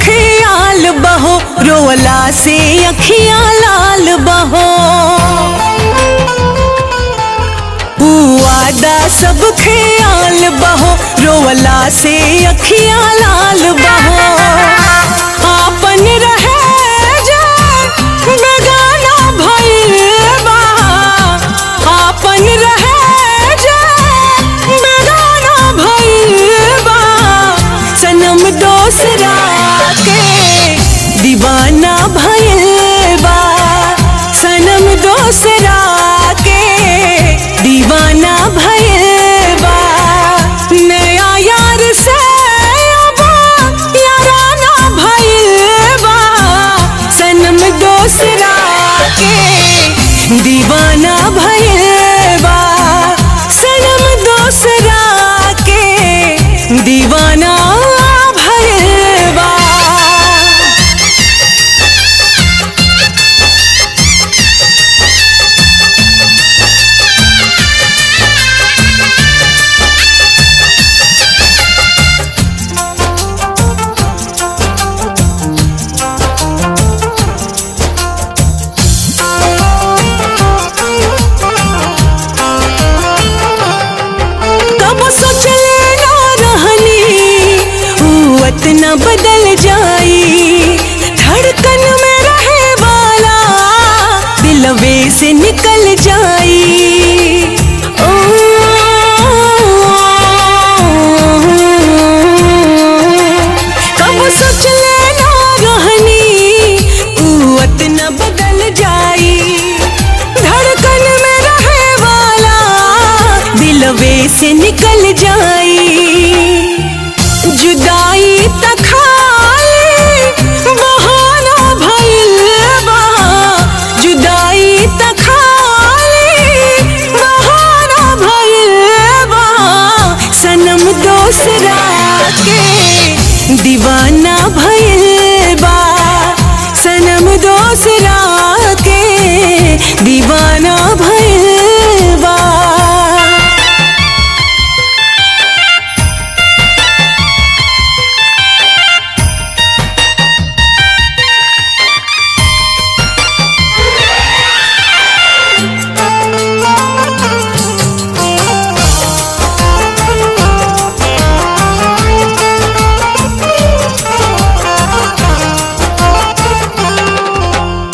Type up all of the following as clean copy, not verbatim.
ख्याल बहो, रोवला से अखियां लाल बहो। वादा सब ख्याल बहो, रोवला से अखियां लाल बहो। आपन रहे जे बेगाना भइल बा, आपन रहे जे बेगाना भइल बा। सनम दोसरा के दीवाना भइल बा, सनम दोसरा के दीवाना भइल बा। नया यार से अब याराना भइल बा, सनम दोसरा के दीवाना भइल बा, सनम दोसरा के दीवाना भइल बा। इतना बदल जाई, धड़कन में रहे वाला दिलवे से निकल जाई। ओ कब सोच लेना रहनी, इतना बदल जाई, धड़कन में रहे वाला दिलवे से निकल जाई। जुदाई तक खाली बहाना भइल बा, जुदाई तक खाली बहाना भइल बा। सनम दोसरा के दीवाना भइल बा, सनम दोसरा के दीवाना भइल बा।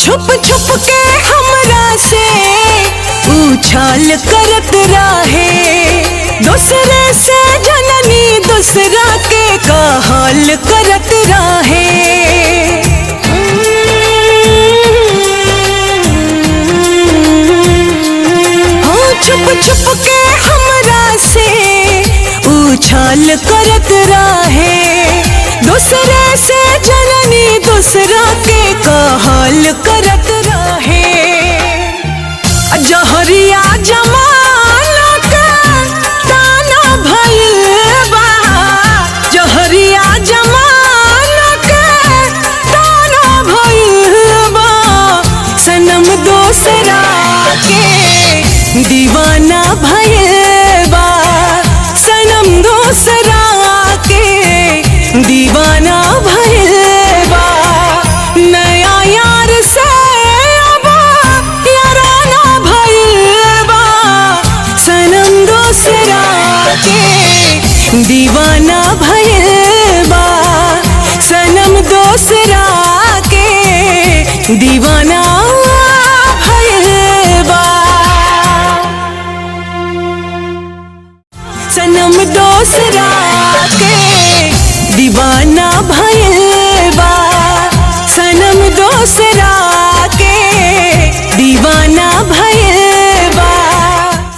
छुप छुप के हमरा से उछाल करत रहे, दूसरे से जननी दूसरा के कहल करत रहे। हाँ छुप छुप के हमरा से उछाल करत रहे, दूसरे से जननी दूसरा के कहल करत रहे। जहरिया जमाना के ताना भइल बा, जहरिया जमाना के ताना भइल बा। सनम दोसरा के दीवाना भइल बा, सनम दोसरा के दीवाना भइल बा। नया यार से अब याराना भइल बा, सनम दोसरा के दीवाना भइल बा, सनम दोसरा के दीवाना भइल बा। सनम दोसरा के दीवाना भइल